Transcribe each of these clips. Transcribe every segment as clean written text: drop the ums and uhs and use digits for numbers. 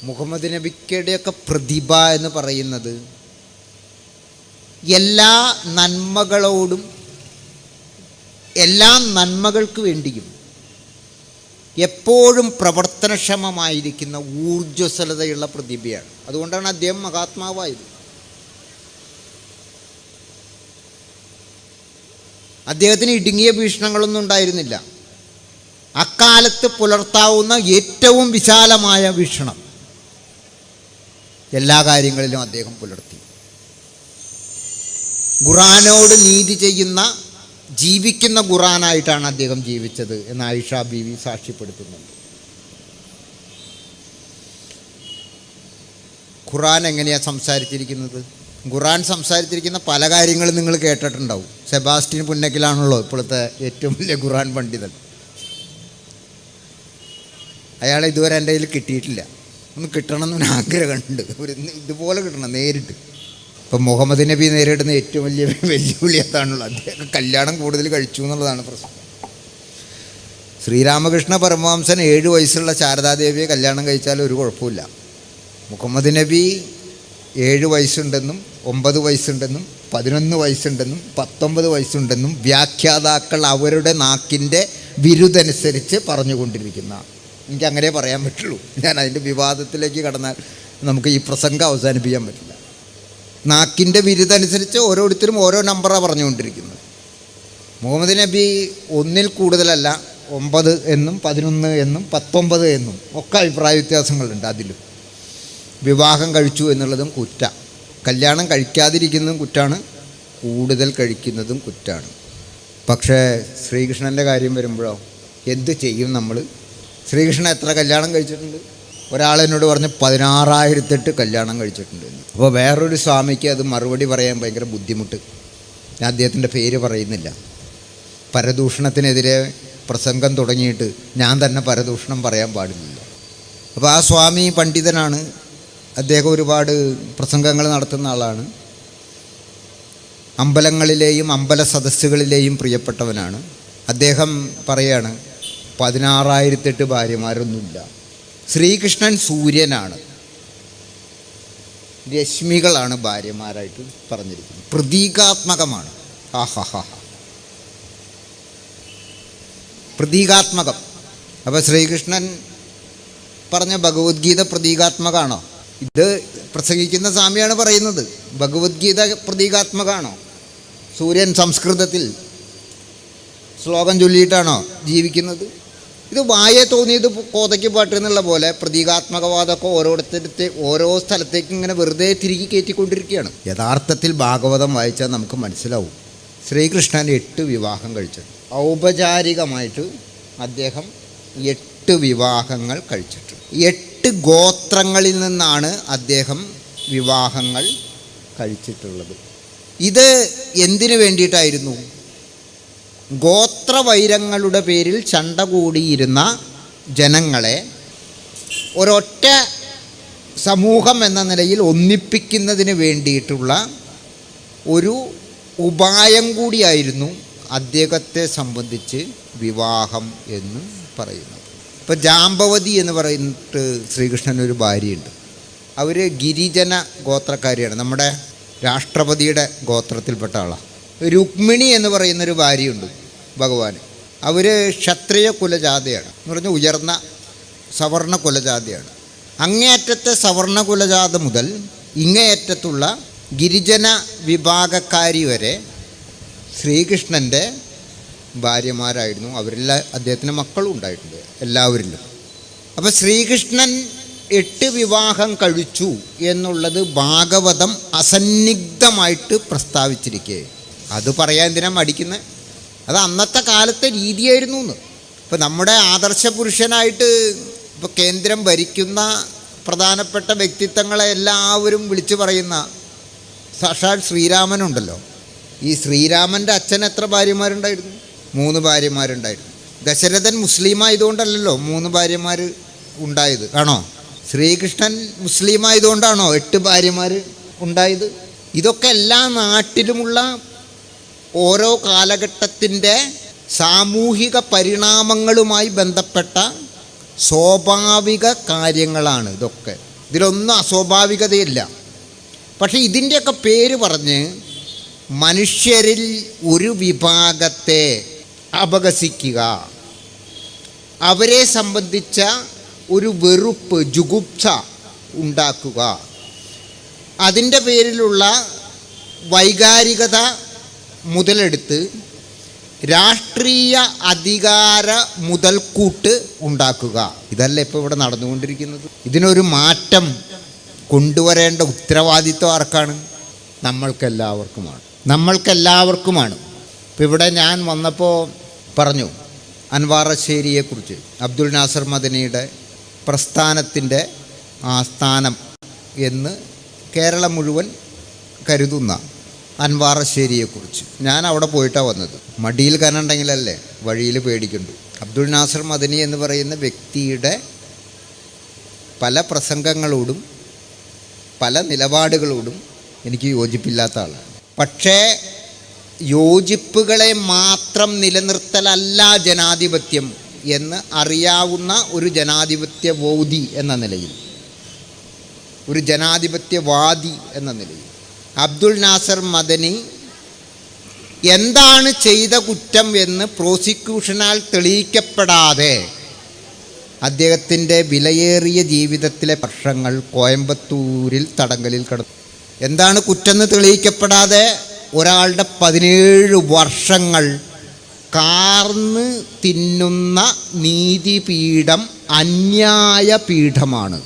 മുഹമ്മദ് നബിയുടെയൊക്കെ പ്രതിഭ എന്ന് പറയുന്നത് എല്ലാ നന്മകളോടും എല്ലാ നന്മകൾക്ക് വേണ്ടിയും എപ്പോഴും പ്രവർത്തനക്ഷമമായിരിക്കുന്ന ഊർജ്ജസ്വലതയുള്ള പ്രതിഭയാണ്. അതുകൊണ്ടാണ് അദ്ദേഹം മഹാത്മാവായത്. അദ്ദേഹത്തിന് ഇടുങ്ങിയ വീക്ഷണങ്ങളൊന്നും ഉണ്ടായിരുന്നില്ല. അക്കാലത്ത് പുലർത്താവുന്ന ഏറ്റവും വിശാലമായ വീക്ഷണം എല്ലാ കാര്യങ്ങളിലും അദ്ദേഹം പുലർത്തി. ഖുർആനോട് നീതി ചെയ്യുന്ന ജീവിക്കുന്ന ഖുർആനായിട്ടാണ് അദ്ദേഹം ജീവിച്ചത് എന്ന് ആയിഷ ബീവി സാക്ഷ്യപ്പെടുത്തുന്നുണ്ട്. ഖുർആൻ എങ്ങനെയാണ് സംസാരിച്ചിരിക്കുന്നത്? ഖുർആൻ സംസാരിച്ചിരിക്കുന്ന പല കാര്യങ്ങളും നിങ്ങൾ കേട്ടിട്ടുണ്ടാവും. സെബാസ്റ്റ്യൻ പുന്നക്കിലാണല്ലോ ഇപ്പോഴത്തെ ഏറ്റവും വലിയ ഖുർആൻ പണ്ഡിതൻ. അയാളെ ഇതുവരെ എൻ്റെ കയ്യിൽ കിട്ടിയിട്ടില്ല. ഒന്ന് കിട്ടണമെന്ന് ആഗ്രഹമുണ്ട്. ഇതുപോലെ കിട്ടണം നേരിട്ട്. ഇപ്പം മുഹമ്മദ് നബി നേരിടുന്ന ഏറ്റവും വലിയ വെല്ലുവിളി അതാണുള്ളത്. അദ്ദേഹം കല്യാണം കൂടുതൽ കഴിച്ചു എന്നുള്ളതാണ് പ്രശ്നം. ശ്രീരാമകൃഷ്ണ പരമഹംസൻ 7 വയസ്സുള്ള ശാരദാദേവിയെ കല്യാണം കഴിച്ചാൽ ഒരു കുഴപ്പമില്ല. മുഹമ്മദ് നബി 7 വയസ്സുണ്ടെന്നും 9 വയസ്സുണ്ടെന്നും 11 വയസ്സുണ്ടെന്നും 19 വയസ്സുണ്ടെന്നും വ്യാഖ്യാതാക്കൾ അവരുടെ നാക്കിൻ്റെ വിരുദ്ധനുസരിച്ച് പറഞ്ഞുകൊണ്ടിരിക്കുന്ന, എനിക്കങ്ങനെ പറയാൻ പറ്റുള്ളൂ. ഞാൻ അതിൻ്റെ വിവാദത്തിലേക്ക് കടന്നാൽ നമുക്ക് ഈ പ്രസംഗം അവസാനിപ്പിക്കാൻ പറ്റില്ല. നാക്കിൻ്റെ വിരുദ്ധനുസരിച്ച് ഓരോരുത്തരും ഓരോ നമ്പറാണ് പറഞ്ഞുകൊണ്ടിരിക്കുന്നത്. മുഹമ്മദ് നബി 1-ൽ കൂടുതലല്ല, 9 എന്നും 11 എന്നും 19 എന്നും ഒക്കെ അഭിപ്രായ വ്യത്യാസങ്ങളുണ്ട്. അതിലും വിവാഹം കഴിച്ചു എന്നുള്ളതും കുറ്റ, കല്യാണം കഴിക്കാതിരിക്കുന്നതും കുറ്റാണ്, കൂടുതൽ കഴിക്കുന്നതും കുറ്റാണ്. പക്ഷേ ശ്രീകൃഷ്ണൻ്റെ കാര്യം വരുമ്പോഴോ എന്ത് ചെയ്യും നമ്മൾ? ശ്രീകൃഷ്ണൻ എത്ര കല്യാണം കഴിച്ചിട്ടുണ്ട്? ഒരാളെന്നോട് പറഞ്ഞ് 16,008 കല്യാണം കഴിച്ചിട്ടുണ്ട്. അപ്പോൾ വേറൊരു സ്വാമിക്ക് അത് മറുപടി പറയാൻ ഭയങ്കര ബുദ്ധിമുട്ട്. ഞാൻ അദ്ദേഹത്തിൻ്റെ പേര് പറയുന്നില്ല. പരദൂഷണത്തിനെതിരെ പ്രസംഗം തുടങ്ങിയിട്ട് ഞാൻ തന്നെ പരദൂഷണം പറയാൻ പാടില്ല. അപ്പോൾ ആ സ്വാമി പണ്ഡിതനാണ്. അദ്ദേഹം ഒരുപാട് പ്രസംഗങ്ങൾ നടത്തുന്ന ആളാണ്. അമ്പലങ്ങളിലെയും അമ്പല സദസ്സുകളിലെയും പ്രിയപ്പെട്ടവനാണ്. അദ്ദേഹം പറയാണ് 16,008 ഭാര്യമാരൊന്നുമില്ല. ശ്രീകൃഷ്ണൻ സൂര്യനാണ്, രശ്മികളാണ് ഭാര്യമാരായിട്ട് പറഞ്ഞിരിക്കുന്നത്. പ്രതീകാത്മകമാണ്. പ്രതീകാത്മകം. അപ്പോൾ ശ്രീകൃഷ്ണൻ പറഞ്ഞ ഭഗവത്ഗീത പ്രതീകാത്മകമാണോ? ഇത് പ്രസംഗിക്കുന്ന സ്വാമിയാണ് പറയുന്നത്. ഭഗവത്ഗീത പ്രതീകാത്മകമാണോ? സൂര്യൻ സംസ്കൃതത്തിൽ ശ്ലോകം ചൊല്ലിയിട്ടാണോ ജീവിക്കുന്നത്? ഇത് വായെ തോന്നിയത് കോതയ്ക്ക് പാട്ട് എന്നുള്ള പോലെ പ്രതീകാത്മകവാദമൊക്കെ ഓരോ സ്ഥലത്തേക്ക് ഇങ്ങനെ വെറുതെ തിരികെ കയറ്റിക്കൊണ്ടിരിക്കുകയാണ്. യഥാർത്ഥത്തിൽ ഭാഗവതം വായിച്ചാൽ നമുക്ക് മനസ്സിലാവും. ശ്രീകൃഷ്ണൻ 8 വിവാഹം കഴിച്ചിട്ടുണ്ട്. ഔപചാരികമായിട്ട് അദ്ദേഹം 8 വിവാഹങ്ങൾ കഴിച്ചിട്ടുണ്ട്. 8 ഗോത്രങ്ങളിൽ നിന്നാണ് അദ്ദേഹം വിവാഹങ്ങൾ കഴിച്ചിട്ടുള്ളത്. ഇത് എന്തിനു വേണ്ടിയിട്ടായിരുന്നു? ഗോത്രവൈരങ്ങളുടെ പേരിൽ ചണ്ട കൂടിയിരുന്ന ജനങ്ങളെ ഒരൊറ്റ സമൂഹം എന്ന നിലയിൽ ഒന്നിപ്പിക്കുന്നതിന് വേണ്ടിയിട്ടുള്ള ഒരു ഉപായം കൂടിയായിരുന്നു അദ്ദേഹത്തെ സംബന്ധിച്ച് വിവാഹം എന്ന് പറയുന്നത്. ഇപ്പോൾ ജാമ്പവതി എന്ന് പറയുന്നിട്ട് ശ്രീകൃഷ്ണനൊരു ഭാര്യയുണ്ട്. അവർ ഗിരിജന ഗോത്രക്കാരിയാണ്. നമ്മുടെ രാഷ്ട്രപതിയുടെ ഗോത്രത്തിൽപ്പെട്ട ആളാണ്. രുക്മിണി എന്ന് പറയുന്നൊരു ഭാര്യയുണ്ട് ഭഗവാൻ. അവർ ക്ഷത്രിയ കുലജാതയാണ് എന്ന് പറഞ്ഞാൽ ഉയർന്ന സവർണ കുലജാതയാണ്. അങ്ങേയറ്റത്തെ സവർണ കുലജാത മുതൽ ഇങ്ങേയറ്റത്തുള്ള ഗിരിജന വിഭാഗക്കാരി വരെ ശ്രീകൃഷ്ണൻ്റെ ഭാര്യമാരായിരുന്നു. അവരെല്ലാം അദ്ദേഹത്തിന് മക്കളും ഉണ്ടായിട്ടുണ്ട് എല്ലാവരിലും. അപ്പോൾ ശ്രീകൃഷ്ണൻ 8 വിവാഹം കഴിച്ചു എന്നുള്ളത് ഭാഗവതം അസന്നിഗ്ധമായിട്ട് പ്രസ്താവിച്ചിരിക്കേ. അത് പറയാൻ എന്തിനാ മടിക്കുന്നത്? അത് അന്നത്തെ കാലത്തെ രീതിയായിരുന്നു എന്ന്. ഇപ്പോൾ നമ്മുടെ ആദർശ പുരുഷനായിട്ട് ഇപ്പോൾ കേന്ദ്രം ഭരിക്കുന്ന പ്രധാനപ്പെട്ട വ്യക്തിത്വങ്ങളെ എല്ലാവരും വിളിച്ചു പറയുന്ന സാക്ഷാൽ ശ്രീരാമനുണ്ടല്ലോ. ഈ ശ്രീരാമൻ്റെ അച്ഛൻ എത്ര ഭാര്യമാരുണ്ടായിരുന്നു? 3 ഭാര്യമാരുണ്ടായിരുന്നു. ദശരഥൻ മുസ്ലിമായതുകൊണ്ടല്ലല്ലോ 3 ഭാര്യമാർ ഉണ്ടായത്, ആണോ? ശ്രീകൃഷ്ണൻ മുസ്ലിമായതുകൊണ്ടാണോ 8 ഭാര്യമാർ ഉണ്ടായത്? ഇതൊക്കെ എല്ലാ നാട്ടിലുമുള്ള ഓരോ കാലഘട്ടത്തിൻ്റെ സാമൂഹിക പരിണാമങ്ങളുമായി ബന്ധപ്പെട്ട സ്വാഭാവിക കാര്യങ്ങളാണ് ഇതൊക്കെ. ഇതിലൊന്നും അസ്വാഭാവികതയില്ല. പക്ഷേ ഇതിൻ്റെയൊക്കെ പേര് പറഞ്ഞ് മനുഷ്യരിൽ ഒരു വിഭാഗത്തെ അപഹസിക്കുക, അവരെ സംബന്ധിച്ച ഒരു വെറുപ്പ്, ജുഗുപ്സ ഉണ്ടാക്കുക, അതിൻ്റെ പേരിലുള്ള വൈകാരികത മുതലെടുത്ത് രാഷ്ട്രീയ അധികാര മുതൽക്കൂട്ട് ഉണ്ടാക്കുക, ഇതല്ല ഇപ്പോൾ ഇവിടെ നടന്നുകൊണ്ടിരിക്കുന്നത്. ഇതിനൊരു മാറ്റം കൊണ്ടുവരേണ്ട ഉത്തരവാദിത്വം ആർക്കാണ്? നമ്മൾക്കെല്ലാവർക്കുമാണ്. ഇപ്പോൾ ഇവിടെ ഞാൻ വന്നപ്പോൾ പറഞ്ഞു അൻവാറശ്ശേരിയെക്കുറിച്ച്, അബ്ദുൽ നാസർ മദനിയുടെ പ്രസ്ഥാനത്തിൻ്റെ ആസ്ഥാനം എന്ന് കേരളം മുഴുവൻ കരുതുന്ന അൻവാറശ്ശേരിയെക്കുറിച്ച്. ഞാൻ അവിടെ പോയിട്ടാണ് വന്നത്. മടിയിൽ കനുണ്ടെങ്കിലല്ലേ വഴിയിൽ പേടിക്കണ്ടു. അബ്ദുൽ നാസർ മദനി എന്ന് പറയുന്ന വ്യക്തിയുടെ പല പ്രസംഗങ്ങളോടും പല നിലപാടുകളോടും എനിക്ക് യോജിപ്പില്ലാത്ത ആളാണ്. പക്ഷേ യോജിപ്പുകളെ മാത്രം നിലനിർത്തലല്ല ജനാധിപത്യം എന്ന് അറിയാവുന്ന ഒരു ജനാധിപത്യബോധി എന്ന നിലയിൽ, ഒരു ജനാധിപത്യവാദി എന്ന നിലയിൽ അബ്ദുൽ നാസർ മദനി എന്താണ് ചെയ്ത കുറ്റം എന്ന് പ്രോസിക്യൂഷനാൽ തെളിയിക്കപ്പെടാതെ അദ്ദേഹത്തിൻ്റെ വിലയേറിയ ജീവിതത്തിലെ വർഷങ്ങൾ കോയമ്പത്തൂരിൽ തടങ്കലിൽ കിടന്നു. എന്താണ് കുറ്റമെന്ന് തെളിയിക്കപ്പെടാതെ ഒരാളുടെ 17 വർഷങ്ങൾ കാർന്ന് തിന്നുന്ന നീതിപീഠം അന്യായ പീഠമാണ്.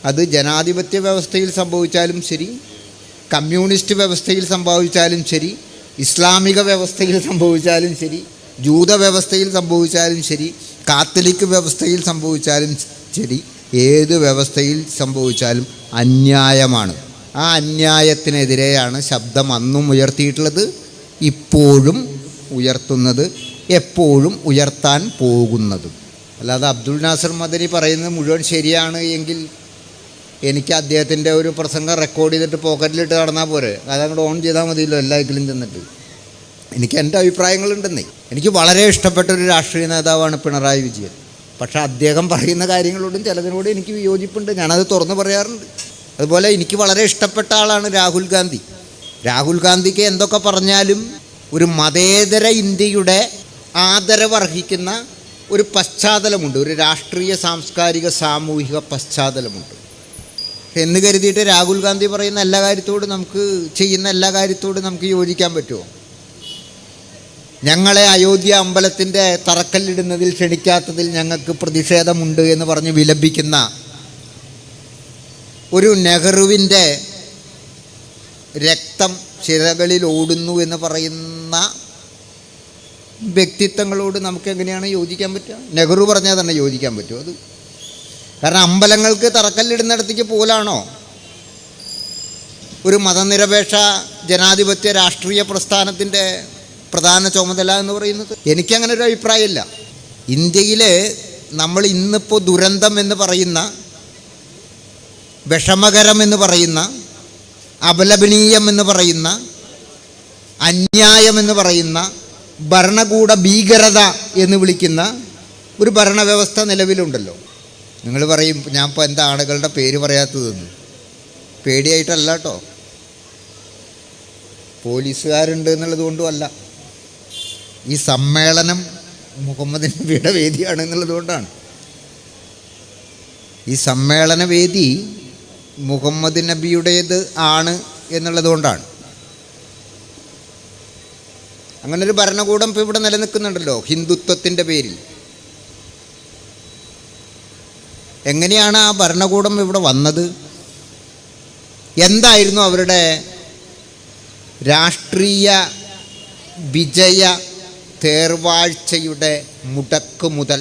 അത് ജനാധിപത്യ വ്യവസ്ഥയിൽ സംഭവിച്ചാലും ശരി, കമ്മ്യൂണിസ്റ്റ് വ്യവസ്ഥയിൽ സംഭവിച്ചാലും ശരി, ഇസ്ലാമിക വ്യവസ്ഥയിൽ സംഭവിച്ചാലും ശരി, ജൂത വ്യവസ്ഥയിൽ സംഭവിച്ചാലും ശരി, കാത്തലിക് വ്യവസ്ഥയിൽ സംഭവിച്ചാലും ശരി, ഏത് വ്യവസ്ഥയിൽ സംഭവിച്ചാലും അന്യായമാണ്. ആ അന്യായത്തിനെതിരെയാണ് ശബ്ദം അന്നും ഉയർത്തിയിട്ടുള്ളത്, ഇപ്പോഴും ഉയർത്തുന്നത്, എപ്പോഴും ഉയർത്താൻ പോകുന്നതും. അല്ലാതെ അബ്ദുൽ നാസർ മദനി പറയുന്നത് മുഴുവൻ ശരിയാണ് എങ്കിൽ എനിക്ക് അദ്ദേഹത്തിൻ്റെ ഒരു പ്രസംഗം റെക്കോർഡ് ചെയ്തിട്ട് പോക്കറ്റിലിട്ട് നടന്നാൽ പോരെ, അതങ്ങോട്ട് ഓൺ ചെയ്താൽ മതിയല്ലോ എല്ലായ്ക്കിലും ചെന്നിട്ട്. എനിക്ക് എൻ്റെ അഭിപ്രായങ്ങളുണ്ടെന്നേ. എനിക്ക് വളരെ ഇഷ്ടപ്പെട്ട ഒരു രാഷ്ട്രീയ നേതാവാണ് പിണറായി വിജയൻ. പക്ഷേ അദ്ദേഹം പറയുന്ന കാര്യങ്ങളോടും ചിലതിനോടും എനിക്ക് വിയോജിപ്പുണ്ട്, ഞാനത് തുറന്നു പറയാറുണ്ട്. അതുപോലെ എനിക്ക് വളരെ ഇഷ്ടപ്പെട്ട ആളാണ് രാഹുൽ ഗാന്ധി. രാഹുൽ ഗാന്ധിക്ക് എന്തൊക്കെ പറഞ്ഞാലും ഒരു മതേതര ഇന്ത്യയുടെ ആദരവർഹിക്കുന്ന ഒരു പശ്ചാത്തലമുണ്ട്, ഒരു രാഷ്ട്രീയ സാംസ്കാരിക സാമൂഹിക പശ്ചാത്തലമുണ്ട്. എന്ന് കരുതിയിട്ട് രാഹുൽ ഗാന്ധി പറയുന്ന എല്ലാ കാര്യത്തോടും ചെയ്യുന്ന എല്ലാ കാര്യത്തോടും നമുക്ക് യോജിക്കാൻ പറ്റുമോ? ഞങ്ങളെ അയോധ്യ അമ്പലത്തിൻ്റെ തറക്കല്ലിടുന്നതിൽ ക്ഷണിക്കാത്തതിൽ ഞങ്ങൾക്ക് പ്രതിഷേധമുണ്ട് എന്ന് പറഞ്ഞ് വിലപിക്കുന്ന ഒരു നെഹ്റുവിൻ്റെ രക്തം ശിരകളിൽ ഓടുന്നു എന്ന് പറയുന്ന വ്യക്തിത്വങ്ങളോട് നമുക്ക് എങ്ങനെയാണ് യോജിക്കാൻ പറ്റുക? നെഹ്റു പറഞ്ഞാൽ തന്നെ യോജിക്കാൻ പറ്റുമോ? അത് കാരണം അമ്പലങ്ങൾക്ക് തറക്കല്ലിടുന്നിടത്തേക്ക് പോലാണോ ഒരു മതനിരപേക്ഷ ജനാധിപത്യ രാഷ്ട്രീയ പ്രസ്ഥാനത്തിൻ്റെ പ്രധാന ചുമതല എന്ന് പറയുന്നത്? എനിക്കങ്ങനെ ഒരു അഭിപ്രായമില്ല. ഇന്ത്യയിൽ നമ്മൾ ഇന്നിപ്പോൾ ദുരന്തം എന്ന് പറയുന്ന, വിഷമകരം എന്ന് പറയുന്ന, അപലപനീയം എന്ന് പറയുന്ന, അന്യായം എന്ന് പറയുന്ന, ഭരണകൂട ഭീകരത എന്ന് വിളിക്കുന്ന ഒരു ഭരണവ്യവസ്ഥ നിലവിലുണ്ടല്ലോ. നിങ്ങൾ പറയും ഞാൻ ഇപ്പോൾ എന്താ ആളുകളുടെ പേര് പറയാത്തതെന്ന്. പേടിയായിട്ടല്ല കേട്ടോ, പോലീസുകാരുണ്ട് എന്നുള്ളത് കൊണ്ടും അല്ല. ഈ സമ്മേളനം മുഹമ്മദ് നബിയുടെ വേദിയാണ് എന്നുള്ളത് കൊണ്ടാണ്. ഈ സമ്മേളന വേദി മുഹമ്മദ് നബിയുടേത് ആണ് എന്നുള്ളത് കൊണ്ടാണ്. അങ്ങനൊരു ഭരണകൂടം ഇപ്പോൾ ഇവിടെ നിലനിൽക്കുന്നുണ്ടല്ലോ ഹിന്ദുത്വത്തിൻ്റെ പേരിൽ. എങ്ങനെയാണ് ആ ഭരണകൂടം ഇവിടെ വന്നത്? എന്തായിരുന്നു അവരുടെ രാഷ്ട്രീയ വിജയ തേർവാഴ്ചയുടെ മുടക്ക് മുതൽ?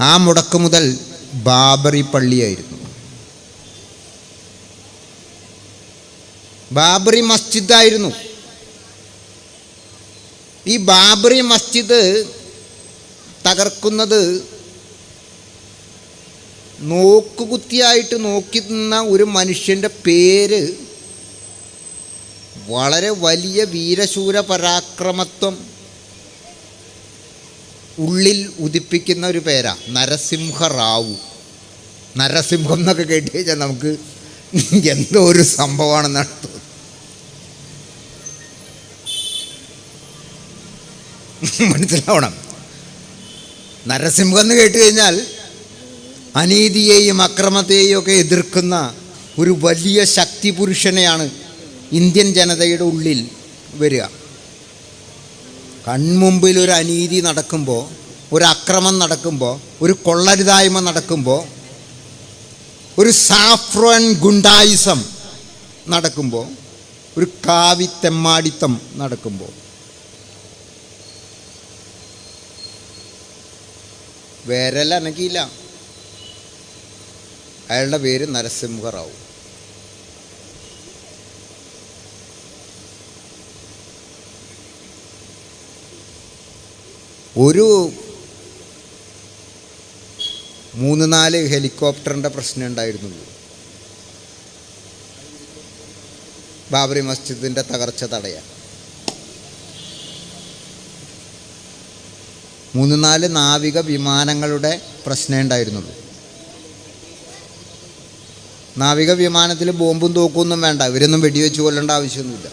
ആ മുടക്ക് മുതൽ ബാബറി പള്ളിയായിരുന്നു. ബാബറി മസ്ജിദായിരുന്നു. ഈ ബാബറി മസ്ജിദ് തകർക്കുന്നത് നോക്കുകുത്തിയായിട്ട് നോക്കി നിന്ന ഒരു മനുഷ്യൻ്റെ പേര് വളരെ വലിയ വീരശൂര പരാക്രമത്വം ഉള്ളിൽ ഉദിപ്പിക്കുന്ന ഒരു പേരാ നരസിംഹറാവു. നരസിംഹം എന്നൊക്കെ കേട്ട് കഴിഞ്ഞാൽ നമുക്ക് എന്തോ ഒരു സംഭവമാണെന്നാണ് തോന്നുന്നത്. മനസ്സിലാവണം. നരസിംഹം എന്ന് കേട്ട് കഴിഞ്ഞാൽ അനീതിയെയും അക്രമത്തെയും ഒക്കെ എതിർക്കുന്ന ഒരു വലിയ ശക്തി പുരുഷനെയാണ് ഇന്ത്യൻ ജനതയുടെ ഉള്ളിൽ വരിക. കൺമുമ്പിൽ ഒരു അനീതി നടക്കുമ്പോൾ, ഒരു അക്രമം നടക്കുമ്പോൾ, ഒരു കൊള്ളരുതായ്മ നടക്കുമ്പോൾ, ഒരു സാഫ്രോൻ ഗുണ്ടായിസം നടക്കുമ്പോൾ, ഒരു കാവിത്തെമ്മാടിത്തം നടക്കുമ്പോൾ വിരലനങ്ങിയില്ല. അയാളുടെ പേര് നരസിംഹറാവു. ഒരു 3-4 ഹെലികോപ്റ്ററിൻ്റെ പ്രശ്നം ഉണ്ടായിരുന്നുള്ളൂ. ബാബറി മസ്ജിദിൻ്റെ തകർച്ച തടയാൻ 3-4 നാവിക വിമാനങ്ങളുടെ പ്രശ്നമേ ഉണ്ടായിരുന്നുള്ളൂ. നാവിക വിമാനത്തിൽ ബോംബും തോക്കൊന്നും വേണ്ട, ഇവരൊന്നും വെടിവെച്ച് കൊല്ലേണ്ട ആവശ്യമൊന്നുമില്ല.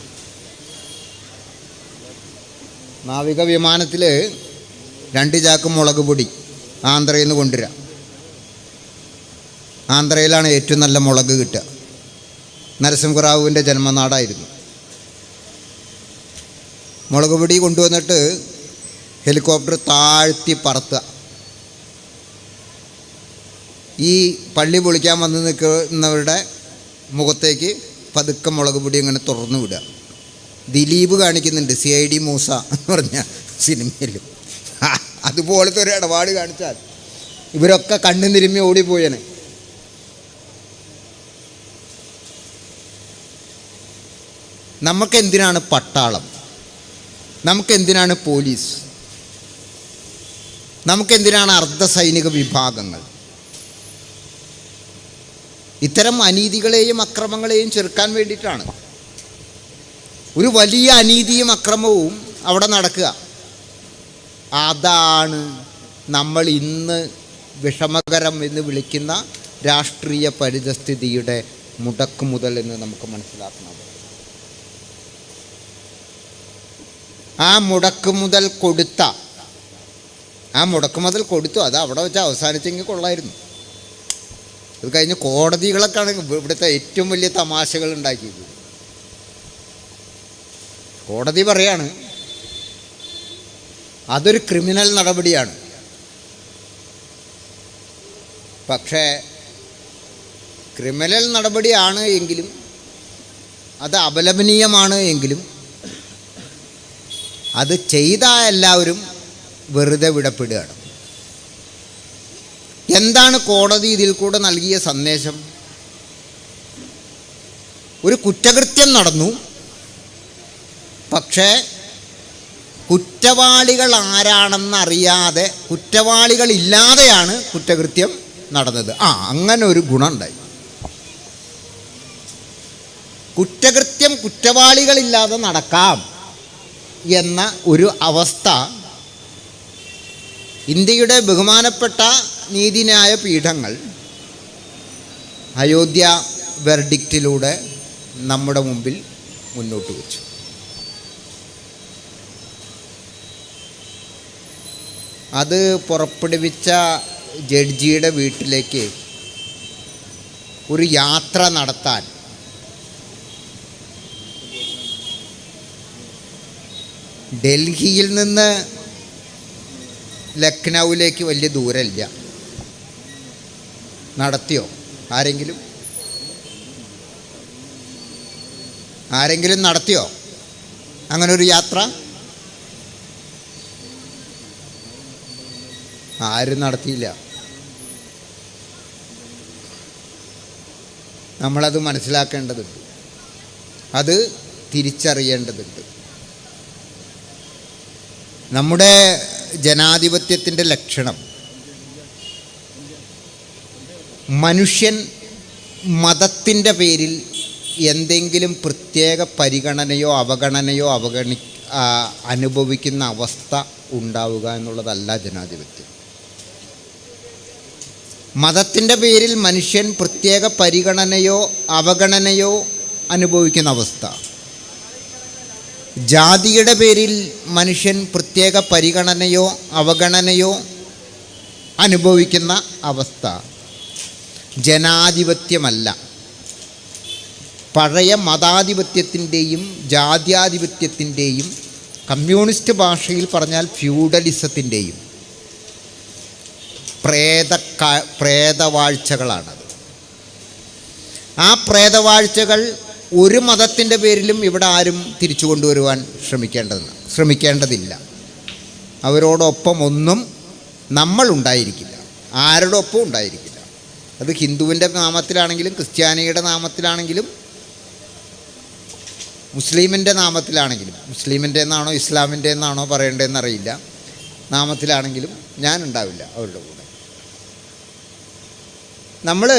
നാവിക വിമാനത്തിൽ 2 ചാക്ക് മുളക് പൊടി ആന്ധ്രയിൽ നിന്ന് കൊണ്ടുവരിക. ആന്ധ്രയിലാണ് ഏറ്റവും നല്ല മുളക് കിട്ടുക. നരസിംഹറാവുവിൻ്റെ ജന്മനാടായിരുന്നു. മുളക് പൊടി കൊണ്ടുവന്നിട്ട് ഹെലികോപ്റ്റർ താഴ്ത്തി പറത്തുക. ഈ പള്ളി പൊളിക്കാൻ വന്ന് നിൽക്കുന്നവരുടെ മുഖത്തേക്ക് പതുക്കെ മുളക് പൊടി അങ്ങനെ തുറന്നു വിടുക. ദിലീപ് കാണിക്കുന്നുണ്ട് CID മൂസ എന്ന് പറഞ്ഞ സിനിമയിൽ. അതുപോലത്തെ ഒരു ഇടപാട് കാണിച്ചാൽ ഇവരൊക്കെ കണ്ണു തിരുമ്മി ഓടിപ്പോയനെ. നമുക്കെന്തിനാണ് പട്ടാളം? നമുക്കെന്തിനാണ് പോലീസ്? നമുക്കെന്തിനാണ് അർദ്ധസൈനിക വിഭാഗങ്ങൾ? ഇത്തരം അനീതികളെയും അക്രമങ്ങളെയും ചെറുക്കാൻ വേണ്ടിയിട്ടാണ്. ഒരു വലിയ അനീതിയും അക്രമവും അവിടെ നടക്കുക. അതാണ് നമ്മൾ ഇന്ന് വിഷമകരം എന്ന് വിളിക്കുന്ന രാഷ്ട്രീയ പരിതസ്ഥിതിയുടെ മുടക്കുമുതൽ എന്ന് നമുക്ക് മനസ്സിലാക്കണം. ആ മുടക്കുമുതൽ കൊടുത്തു അത് അവിടെ വെച്ച് അവസാനിച്ചെങ്കിൽ കൊള്ളായിരുന്നു. അത് കഴിഞ്ഞ് കോടതികളൊക്കെയാണ് ഇവിടുത്തെ ഏറ്റവും വലിയ തമാശകൾ ഉണ്ടാക്കിയത്. കോടതി പറയാണ് അതൊരു ക്രിമിനൽ നടപടിയാണ്. പക്ഷേ ക്രിമിനൽ നടപടിയാണ് എങ്കിലും, അത് അപലപനീയമാണ് എങ്കിലും, അത് ചെയ്ത എല്ലാവരും വെറുതെ വിടപ്പെടുകയാണ്. എന്താണ് കോടതി ഇതിൽ കൂടെ നൽകിയ സന്ദേശം? ഒരു കുറ്റകൃത്യം നടന്നു, പക്ഷേ കുറ്റവാളികൾ ആരാണെന്നറിയാതെ, കുറ്റവാളികളില്ലാതെയാണ് കുറ്റകൃത്യം നടന്നത്. അങ്ങനെ ഒരു ഗുണമുണ്ടായി. കുറ്റകൃത്യം കുറ്റവാളികളില്ലാതെ നടക്കാം എന്ന ഒരു അവസ്ഥ ഇന്ത്യയുടെ ബഹുമാനപ്പെട്ട നീതിന്യായ പീഠങ്ങൾ അയോധ്യ വെർഡിക്റ്റിലൂടെ നമ്മുടെ മുമ്പിൽ മുന്നോട്ട് വച്ചു. അത് പുറപ്പെടുവിച്ച ജഡ്ജിയുടെ വീട്ടിലേക്ക് ഒരു യാത്ര നടത്താൻ ഡൽഹിയിൽ നിന്ന് ലക്നൗവിലേക്ക് വലിയ ദൂരമില്ല. നടത്തിയോ ആരെങ്കിലും നടത്തിയോ അങ്ങനെ ഒരു യാത്ര? ആരും നടത്തിയില്ല. നമ്മളത് മനസ്സിലാക്കേണ്ടതുണ്ട്, അത് തിരിച്ചറിയേണ്ടതുണ്ട്. നമ്മുടെ ജനാധിപത്യത്തിൻ്റെ ലക്ഷണം മനുഷ്യൻ മതത്തിൻ്റെ പേരിൽ എന്തെങ്കിലും പ്രത്യേക പരിഗണനയോ അവഗണനയോ അനുഭവിക്കുന്ന അവസ്ഥ ഉണ്ടാവുക എന്നുള്ളതല്ല ജനാധിപത്യം. മതത്തിൻ്റെ പേരിൽ മനുഷ്യൻ പ്രത്യേക പരിഗണനയോ അവഗണനയോ അനുഭവിക്കുന്ന അവസ്ഥ, ജാതിയുടെ പേരിൽ മനുഷ്യൻ പ്രത്യേക പരിഗണനയോ അവഗണനയോ അനുഭവിക്കുന്ന അവസ്ഥ ജനാധിപത്യമല്ല. പഴയ മതാധിപത്യത്തിൻ്റെയും ജാത്യാധിപത്യത്തിൻ്റെയും, കമ്മ്യൂണിസ്റ്റ് ഭാഷയിൽ പറഞ്ഞാൽ ഫ്യൂഡലിസത്തിൻ്റെയും പ്രേതവാഴ്ചകളാണത്. ആ പ്രേതവാഴ്ചകൾ ഒരു മതത്തിൻ്റെ പേരിലും ഇവിടെ ആരും തിരിച്ചു കൊണ്ടുവരുവാൻ ശ്രമിക്കേണ്ടതില്ല. അവരോടൊപ്പം ഒന്നും നമ്മളുണ്ടായിരിക്കില്ല, ആരുടെ ഒപ്പം ഉണ്ടായിരിക്കില്ല. അത് ഹിന്ദുവിൻ്റെ നാമത്തിലാണെങ്കിലും ക്രിസ്ത്യാനിയുടെ നാമത്തിലാണെങ്കിലും മുസ്ലിമിൻ്റെ നാമത്തിലാണെങ്കിലും, മുസ്ലിമിൻ്റെ എന്നാണോ ഇസ്ലാമിൻ്റെ എന്നാണോ പറയേണ്ടതെന്നറിയില്ല, നാമത്തിലാണെങ്കിലും ഞാനുണ്ടാവില്ല അവരുടെ കൂടെ. നമ്മൾ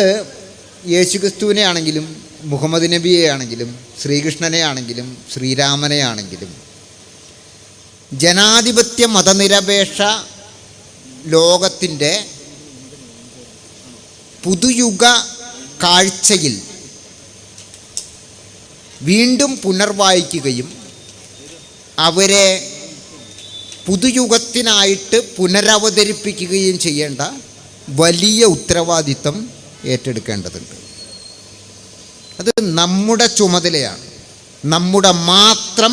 യേശുക്രിസ്തുവിനെ ആണെങ്കിലും മുഹമ്മദ് നബിയെ ആണെങ്കിലും ശ്രീകൃഷ്ണനെ ആണെങ്കിലും ശ്രീരാമനെ ആണെങ്കിലും ജനാധിപത്യ മതനിരപേക്ഷ ലോകത്തിൻ്റെ പുതുയുഗ കാഴ്ചയിൽ വീണ്ടും പുനർവായിക്കുകയും അവരെ പുതുയുഗത്തിനായിട്ട് പുനരവതരിപ്പിക്കുകയും ചെയ്യേണ്ട വലിയ ഉത്തരവാദിത്തം ഏറ്റെടുക്കേണ്ടതുണ്ട്. അത് നമ്മുടെ ചുമതലയാണ്, നമ്മുടെ മാത്രം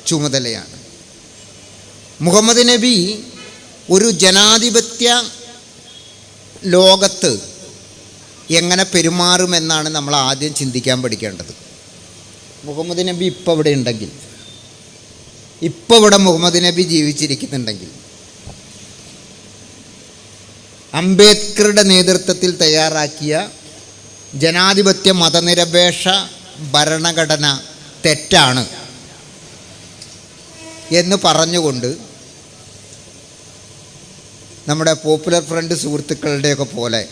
ചുമതലയാണ്. മുഹമ്മദ് നബി ഒരു ജനാധിപത്യ ലോകത്ത് എങ്ങനെ പെരുമാറുമെന്നാണ് നമ്മൾ ആദ്യം ചിന്തിക്കാൻ പഠിക്കേണ്ടത്. മുഹമ്മദ് നബി ഇപ്പോൾ ഇവിടെ ഉണ്ടെങ്കിൽ, ഇപ്പോൾ ഇവിടെ മുഹമ്മദ് നബി ജീവിച്ചിരിക്കുന്നുണ്ടെങ്കിൽ, അംബേദ്കറുടെ നേതൃത്വത്തിൽ തയ്യാറാക്കിയ ജനാധിപത്യ മതനിരപേക്ഷ ഭരണഘടന തെറ്റാണ് എന്ന് പറഞ്ഞുകൊണ്ട് നമ്മുടെ പോപ്പുലർ ഫ്രണ്ട് സുഹൃത്തുക്കളുടെയൊക്കെ പോലെ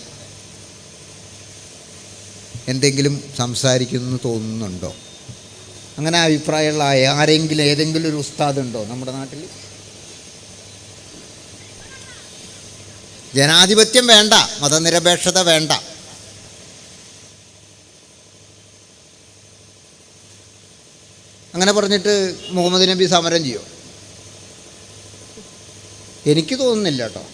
എന്തെങ്കിലും സംസാരിക്കുന്നു തോന്നുന്നുണ്ടോ? അങ്ങനെ അഭിപ്രായമുള്ള ആരെങ്കിലും, ഏതെങ്കിലും ഒരു ഉസ്താദ് ഉണ്ടോ നമ്മുടെ നാട്ടിൽ? ജനാധിപത്യം വേണ്ട, മതനിരപേക്ഷത വേണ്ട. അങ്ങനെ പറഞ്ഞിട്ട് മുഹമ്മദ് നബി സമരം ചെയ്യോ? എനിക്ക് തോന്നുന്നില്ല കേട്ടോ.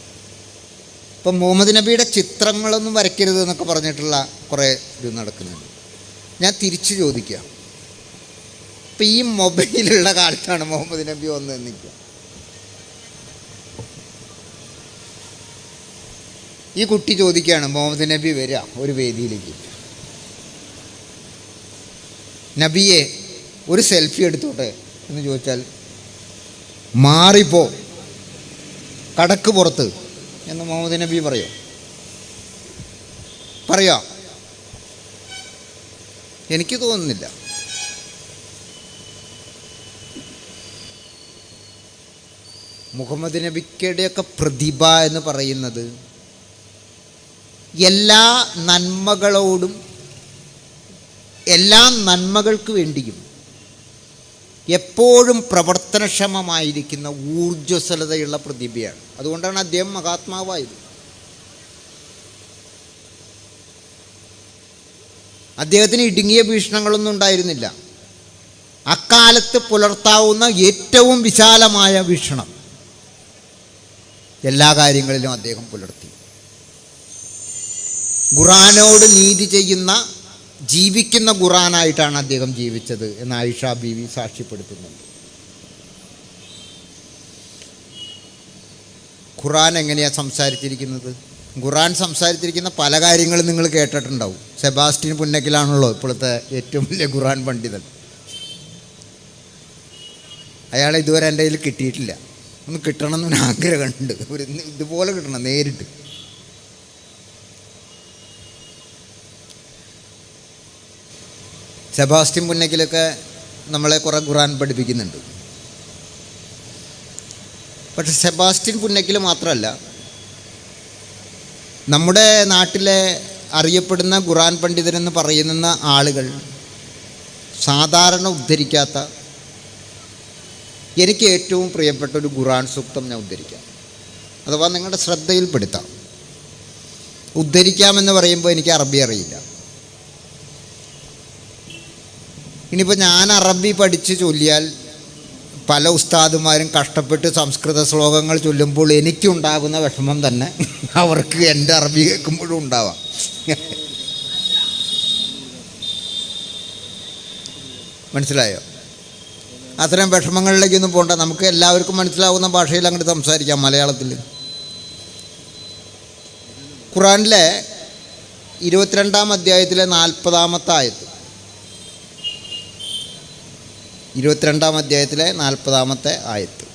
ഇപ്പം മുഹമ്മദ് നബിയുടെ ചിത്രങ്ങളൊന്നും വരയ്ക്കരുത് എന്നൊക്കെ പറഞ്ഞിട്ടുള്ള കുറേ ഇത് നടക്കുന്നുണ്ട്. ഞാൻ തിരിച്ചു ചോദിക്കുക, ഇപ്പം ഈ മൊബൈലുള്ള കാലത്താണ് മുഹമ്മദ് നബി വന്ന് നിൽക്കുക. ഈ കുട്ടി ചോദിക്കുകയാണ്, മുഹമ്മദ് നബി വരിക ഒരു വേദിയിലേക്ക്, നബിയെ ഒരു സെൽഫി എടുത്തോട്ടെ എന്ന് ചോദിച്ചാൽ മാറിപ്പോ കടക്ക് പുറത്ത് എന്ന് മുഹമ്മദ് നബി പറയോ? എനിക്ക് തോന്നുന്നില്ല. മുഹമ്മദ് നബിയുടെയൊക്കെ പ്രതിഭ എന്ന് പറയുന്നത് എല്ലാ നന്മകളോടും, എല്ലാ നന്മകൾക്ക് വേണ്ടിയും എപ്പോഴും പ്രവർത്തനക്ഷമമായിരിക്കുന്ന ഊർജ്ജസ്വലതയുള്ള പ്രതിഭയാണ്. അതുകൊണ്ടാണ് അദ്ദേഹം മഹാത്മാവായത്. അദ്ദേഹത്തിന് ഇടുങ്ങിയ വീക്ഷണങ്ങളൊന്നും ഉണ്ടായിരുന്നില്ല. അക്കാലത്ത് പുലർത്താവുന്ന ഏറ്റവും വിശാലമായ വീക്ഷണം എല്ലാ കാര്യങ്ങളിലും അദ്ദേഹം പുലർത്തി. ഖുറാനോട് നീതി ചെയ്യുന്ന, ജീവിക്കുന്ന ഖുറാനായിട്ടാണ് അദ്ദേഹം ജീവിച്ചത് എന്ന് ആയിഷ ബീവി സാക്ഷ്യപ്പെടുത്തുന്നുണ്ട്. ഖുറാൻ എങ്ങനെയാണ് സംസാരിച്ചിരിക്കുന്നത്? ഖുറാൻ സംസാരിച്ചിരിക്കുന്ന പല കാര്യങ്ങളും നിങ്ങൾ കേട്ടിട്ടുണ്ടാവും. സെബാസ്റ്റ്യൻ പുന്നക്കിലാണല്ലോ ഇപ്പോഴത്തെ ഏറ്റവും വലിയ ഖുറാൻ പണ്ഡിതൻ. അയാളെ ഇതുവരെ എൻ്റെ കയ്യിൽ കിട്ടിയിട്ടില്ല. ഒന്ന് കിട്ടണമെന്നൊരു ആഗ്രഹമുണ്ട്. ഇതുപോലെ കിട്ടണം നേരിട്ട്. സെബാസ്റ്റ്യൻ പുന്നക്കിലൊക്കെ നമ്മളെ കുറേ ഖുറാൻ പഠിപ്പിക്കുന്നുണ്ട്. പക്ഷെ സെബാസ്റ്റ്യൻ പുന്നക്കിൽ മാത്രമല്ല, നമ്മുടെ നാട്ടിലെ അറിയപ്പെടുന്ന ഖുറാൻ പണ്ഡിതരെന്ന് പറയുന്ന ആളുകൾ സാധാരണ ഉദ്ധരിക്കാത്ത എനിക്ക് ഏറ്റവും പ്രിയപ്പെട്ട ഒരു ഖുർആൻ സൂക്തം ഞാൻ ഉദ്ധരിക്കാം, അഥവാ നിങ്ങളുടെ ശ്രദ്ധയിൽപ്പെടുത്താം. ഉദ്ധരിക്കാമെന്ന് പറയുമ്പോൾ എനിക്ക് അറബി അറിയില്ല. ഇനിയിപ്പോൾ ഞാൻ അറബി പഠിച്ച് ചൊല്ലിയാൽ പല ഉസ്താദുമാരും കഷ്ടപ്പെട്ട് സംസ്കൃത ശ്ലോകങ്ങൾ ചൊല്ലുമ്പോൾ എനിക്കുണ്ടാകുന്ന വിഷമം തന്നെ അവർക്ക് എൻ്റെ അറബി കേൾക്കുമ്പോഴും ഉണ്ടാവാം. മനസ്സിലായോ? അത്തരം വിഷമങ്ങളിലേക്കൊന്നും പോകണ്ട. നമുക്ക് എല്ലാവർക്കും മനസ്സിലാവുന്ന ഭാഷയിൽ അങ്ങോട്ട് സംസാരിക്കാം, മലയാളത്തിൽ. ഖുറാനിലെ 22-ാം അധ്യായത്തിലെ 40-ാമത്തെ ആയത്ത്, 22-ാം അധ്യായത്തിലെ 40-ാമത്തെ ആയത്ത്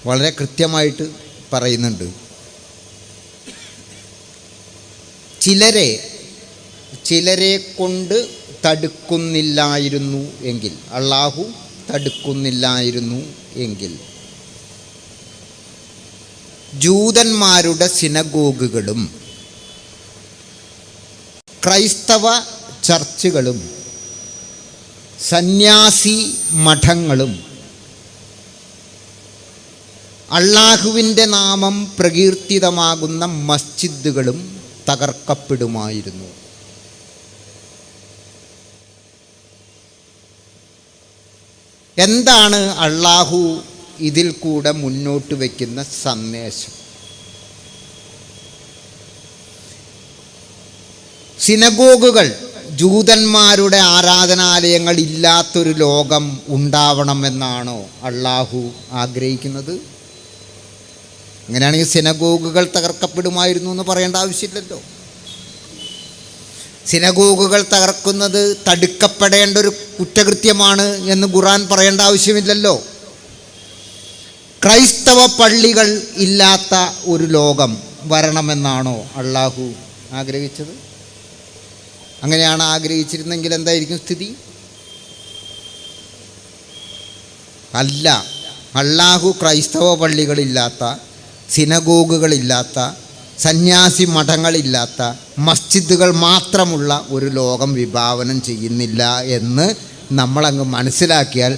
വളരെ കൃത്യമായിട്ട് പറയുന്നുണ്ട്. ചിലരെ കൊണ്ട് തടുക്കുന്നില്ലായിരുന്നു എങ്കിൽ, അള്ളാഹു തടുക്കുന്നില്ലായിരുന്നു എങ്കിൽ ജൂതന്മാരുടെ സിനഗോഗുകളും ക്രൈസ്തവ ചർച്ചുകളും സന്യാസി മഠങ്ങളും അള്ളാഹുവിൻ്റെ നാമം പ്രകീർത്തിതമാകുന്ന മസ്ജിദുകളും തകർക്കപ്പെടുമായിരുന്നു. എന്താണ് അള്ളാഹു ഇതിൽ കൂടെ മുന്നോട്ട് വയ്ക്കുന്ന സന്ദേശം? സിനഗോഗുകൾ, ജൂതന്മാരുടെ ആരാധനാലയങ്ങൾ ഇല്ലാത്തൊരു ലോകം ഉണ്ടാവണമെന്നാണോ അള്ളാഹു ആഗ്രഹിക്കുന്നത്? അങ്ങനെയാണെങ്കിൽ സിനഗോഗുകൾ തകർക്കപ്പെടുമായിരുന്നു എന്ന് പറയേണ്ട ആവശ്യമില്ലല്ലോ. സിനഗോഗുകൾ തകർക്കുന്നത് തടുക്കപ്പെടേണ്ട ഒരു കുറ്റകൃത്യമാണ് എന്ന് ഖുർആൻ പറയേണ്ട ആവശ്യമില്ലല്ലോ. ക്രൈസ്തവ പള്ളികൾ ഇല്ലാത്ത ഒരു ലോകം വരണമെന്നാണോ അള്ളാഹു ആഗ്രഹിച്ചത്? അങ്ങനെയാണ് ആഗ്രഹിച്ചിരുന്നെങ്കിൽ എന്തായിരിക്കും സ്ഥിതി? അല്ല, അള്ളാഹു ക്രൈസ്തവ പള്ളികളില്ലാത്ത, സിനഗോഗുകളില്ലാത്ത, സന്യാസി മഠങ്ങളില്ലാത്ത, മസ്ജിദുകൾ മാത്രമുള്ള ഒരു ലോകം വിഭാവനം ചെയ്യുന്നില്ല എന്ന് നമ്മളങ്ങ് മനസ്സിലാക്കിയാൽ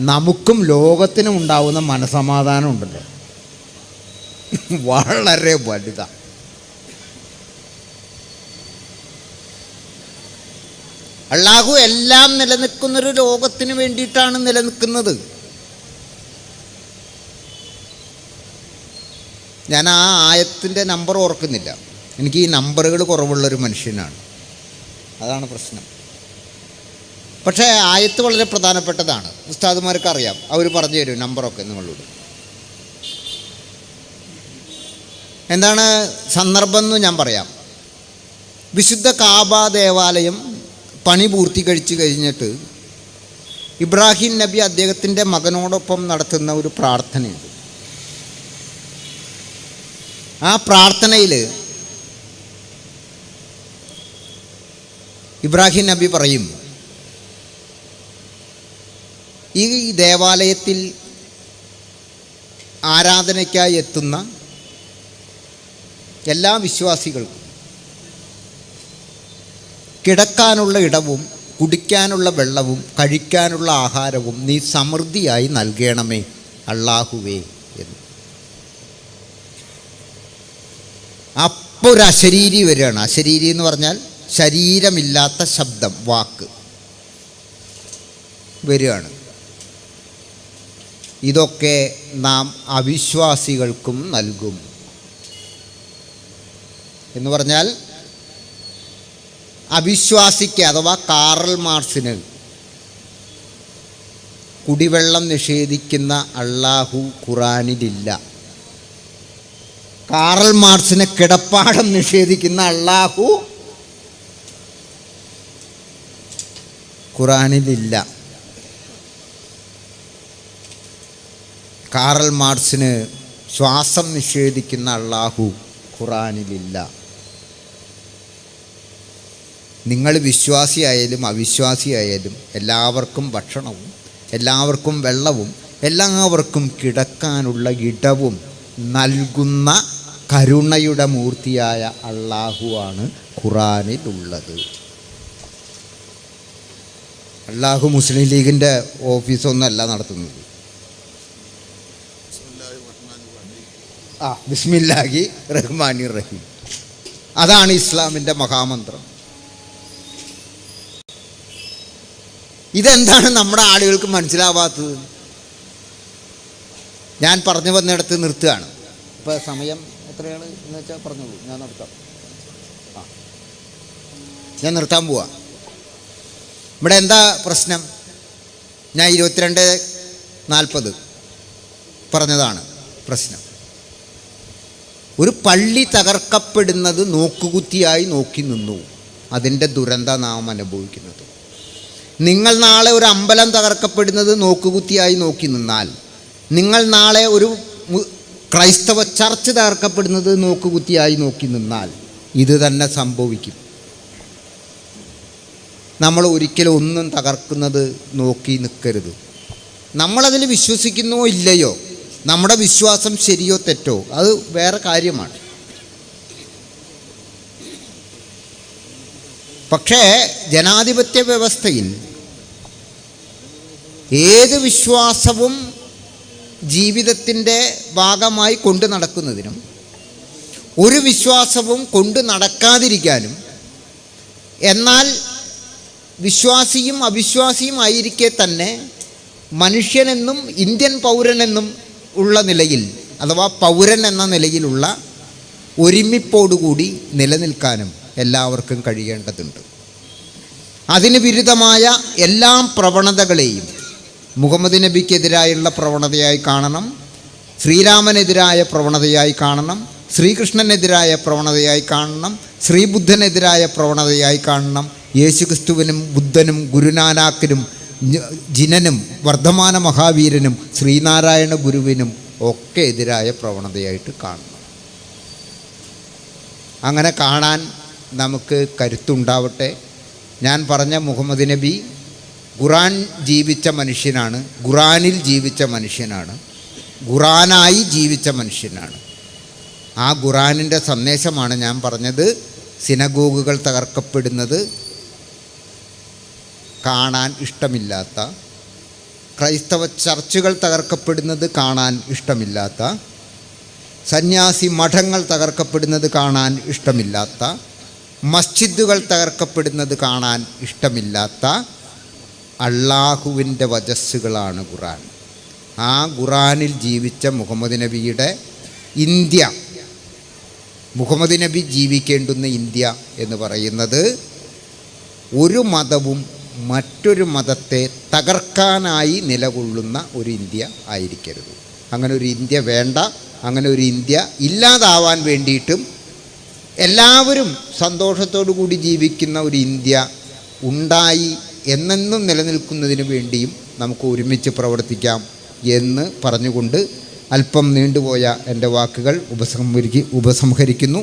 നമുക്കും ലോകത്തിനും ഉണ്ടാവുന്ന മനസമാധാനം ഉണ്ടല്ലോ, വളരെ വലുതാണ്. അള്ളാഹു എല്ലാം നിലനിൽക്കുന്നൊരു ലോകത്തിന് വേണ്ടിയിട്ടാണ് നിലനിൽക്കുന്നത്. ഞാൻ ആ ആയത്തിൻ്റെ നമ്പർ ഓർക്കുന്നില്ല, എനിക്ക് ഈ നമ്പറുകൾ കുറവുള്ളൊരു മനുഷ്യനാണ്, അതാണ് പ്രശ്നം. പക്ഷേ ആയത്ത് വളരെ പ്രധാനപ്പെട്ടതാണ്. ഉസ്താദുമാർക്ക് അറിയാം, അവർ പറഞ്ഞു തരും നമ്പറൊക്കെ നിങ്ങളോട്. എന്താണ് സന്ദർഭം എന്ന് ഞാൻ പറയാം. വിശുദ്ധ കാബ ദേവാലയം പണി പൂർത്തീകരിച്ച് കഴിഞ്ഞിട്ട് ഇബ്രാഹിം നബി അദ്ദേഹത്തിൻ്റെ മകനോടൊപ്പം നടത്തുന്ന ഒരു പ്രാർത്ഥനയുണ്ട്. ആ പ്രാർത്ഥനയിൽ ഇബ്രാഹിം നബി പറയും, ഈ ദേവാലയത്തിൽ ആരാധനയ്ക്കായി എത്തുന്ന എല്ലാ വിശ്വാസികൾക്കും കിടക്കാനുള്ള ഇടവും കുടിക്കാനുള്ള വെള്ളവും കഴിക്കാനുള്ള ആഹാരവും നീ സമൃദ്ധിയായി നൽകണമേ അള്ളാഹുവേ എന്ന്. അപ്പോൾ ഒരു അശരീരി വരികയാണ്. അശരീരി എന്ന് പറഞ്ഞാൽ ശരീരമില്ലാത്ത ശബ്ദം, വാക്ക് വരികയാണ്. ഇതൊക്കെ നാം അവിശ്വാസികൾക്കും നൽകും എന്ന് പറഞ്ഞാൽ, അവിശ്വാസിക്ക് അഥവാ കാറൽ മാർക്സിന് കുടിവെള്ളം നിഷേധിക്കുന്ന അള്ളാഹു ഖുറാനിലില്ല. കാറൽ മാർക്സിന് കിടപ്പാടം നിഷേധിക്കുന്ന അള്ളാഹു ഖുറാനിലില്ല. കാറൽ മാർക്സിന് ശ്വാസം നിഷേധിക്കുന്ന അള്ളാഹു ഖുറാനിലില്ല. നിങ്ങൾ വിശ്വാസിയായാലും അവിശ്വാസിയായാലും എല്ലാവർക്കും ഭക്ഷണവും എല്ലാവർക്കും വെള്ളവും എല്ലാവർക്കും കിടക്കാനുള്ള ഇടവും നൽകുന്ന കരുണയുടെ മൂർത്തിയായ അള്ളാഹുവാണ് ഖുറാനിലുള്ളത്. അള്ളാഹു മുസ്ലിം ലീഗിൻ്റെ ഓഫീസൊന്നുമല്ല നടത്തുന്നത്. ബിസ്മില്ലാഹി റഹ്മാനി റഹീം, അതാണ് ഇസ്ലാമിൻ്റെ മഹാമന്ത്രം. ഇതെന്താണ് നമ്മുടെ ആളുകൾക്ക് മനസ്സിലാവാത്തത്? ഞാൻ പറഞ്ഞു വന്നിടത്ത് നിർത്തുകയാണ്. ഇപ്പോൾ സമയം എത്രയാണ് എന്ന് വെച്ചാൽ പറഞ്ഞോളൂ, ഞാൻ നിർത്താം. ഞാൻ നിർത്താൻ പോവാ. ഇവിടെ എന്താ പ്രശ്നം? ഞാൻ 22:40 പറഞ്ഞതാണ് പ്രശ്നം. ഒരു പള്ളി തകർക്കപ്പെടുന്നത് നോക്കുകുത്തിയായി നോക്കി നിന്നു. അതിൻ്റെ ദുരന്തം നാം അനുഭവിക്കുന്നത്. നിങ്ങൾ നാളെ ഒരു അമ്പലം തകർക്കപ്പെടുന്നത് നോക്കുകുത്തിയായി നോക്കി നിന്നാൽ, നിങ്ങൾ നാളെ ഒരു ക്രൈസ്തവ ചർച്ച് തകർക്കപ്പെടുന്നത് നോക്കുകുത്തിയായി നോക്കി നിന്നാൽ ഇത് തന്നെ സംഭവിക്കും. നമ്മൾ ഒരിക്കലും ഒന്നും തകർക്കുന്നത് നോക്കി നിൽക്കരുത്. നമ്മളതിൽ വിശ്വസിക്കുന്നോ ഇല്ലയോ, നമ്മുടെ വിശ്വാസം ശരിയോ തെറ്റോ, അത് വേറെ കാര്യമാണ്. പക്ഷേ ജനാധിപത്യ വ്യവസ്ഥയിൽ ഏത് വിശ്വാസവും ജീവിതത്തിൻ്റെ ഭാഗമായി കൊണ്ടു നടക്കുന്നതിനും ഒരു വിശ്വാസവും കൊണ്ടു നടക്കാതിരിക്കാനും, എന്നാൽ വിശ്വാസിയും അവിശ്വാസിയും ആയിരിക്കെ തന്നെ മനുഷ്യനെന്നും ഇന്ത്യൻ പൗരനെന്നും ഉള്ള നിലയിൽ, അഥവാ പൗരൻ എന്ന നിലയിലുള്ള ഒരുമിപ്പോടുകൂടി നിലനിൽക്കാനും എല്ലാവർക്കും കഴിയേണ്ടതുണ്ട്. അതിന് വിരുദ്ധമായ എല്ലാ പ്രവണതകളെയും മുഹമ്മദ് നബിക്കെതിരായുള്ള പ്രവണതയായി കാണണം, ശ്രീരാമനെതിരായ പ്രവണതയായി കാണണം, ശ്രീകൃഷ്ണനെതിരായ പ്രവണതയായി കാണണം, ശ്രീബുദ്ധനെതിരായ പ്രവണതയായി കാണണം, യേശുക്രിസ്തുവിനും ബുദ്ധനും ഗുരുനാനാക്കിനും ജിനനും വർദ്ധമാന മഹാവീരനും ശ്രീനാരായണ ഗുരുവിനും ഒക്കെ എതിരായ പ്രവണതയായിട്ട് കാണണം. അങ്ങനെ കാണാൻ നമുക്ക് കരുത്തുണ്ടാവട്ടെ. ഞാൻ പറഞ്ഞ മുഹമ്മദ് നബി ഖുറാൻ ജീവിച്ച മനുഷ്യനാണ്, ഖുറാനിൽ ജീവിച്ച മനുഷ്യനാണ്, ഖുറാനായി ജീവിച്ച മനുഷ്യനാണ്. ആ ഖുറാനിൻ്റെ സന്ദേശമാണ് ഞാൻ പറഞ്ഞത്. സിനഗോഗുകൾ തകർക്കപ്പെടുന്നത് കാണാൻ ഇഷ്ടമില്ലാത്ത, ക്രൈസ്തവ ചർച്ചുകൾ തകർക്കപ്പെടുന്നത് കാണാൻ ഇഷ്ടമില്ലാത്ത, സന്യാസി മഠങ്ങൾ തകർക്കപ്പെടുന്നത് കാണാൻ ഇഷ്ടമില്ലാത്ത, മസ്ജിദുകൾ തകർക്കപ്പെടുന്നത് കാണാൻ ഇഷ്ടമില്ലാത്ത അള്ളാഹുവിൻ്റെ വചസ്സുകളാണ് ഖുറാൻ. ആ ഖുറാനിൽ ജീവിച്ച മുഹമ്മദ് നബിയുടെ ഇന്ത്യ, മുഹമ്മദ് നബി ജീവിക്കേണ്ടുന്ന ഇന്ത്യ എന്ന് പറയുന്നത് ഒരു മതവും മറ്റൊരു മതത്തെ തകർക്കാനായി നിലകൊള്ളുന്ന ഒരു ഇന്ത്യ ആയിരിക്കരുത്. അങ്ങനെ ഒരു ഇന്ത്യ വേണ്ട. അങ്ങനെ ഒരു ഇന്ത്യ ഇല്ലാതാവാൻ വേണ്ടിയിട്ടും എല്ലാവരും സന്തോഷത്തോടു കൂടി ജീവിക്കുന്ന ഒരു ഇന്ത്യ ഉണ്ടായി എന്നെന്നും നിലനിൽക്കുന്നതിന് വേണ്ടിയും നമുക്ക് ഒരുമിച്ച് പ്രവർത്തിക്കാം എന്ന് പറഞ്ഞുകൊണ്ട് അല്പം നീണ്ടുപോയ എൻ്റെ വാക്കുകൾ ഉപസംഹരിക്കുന്നു.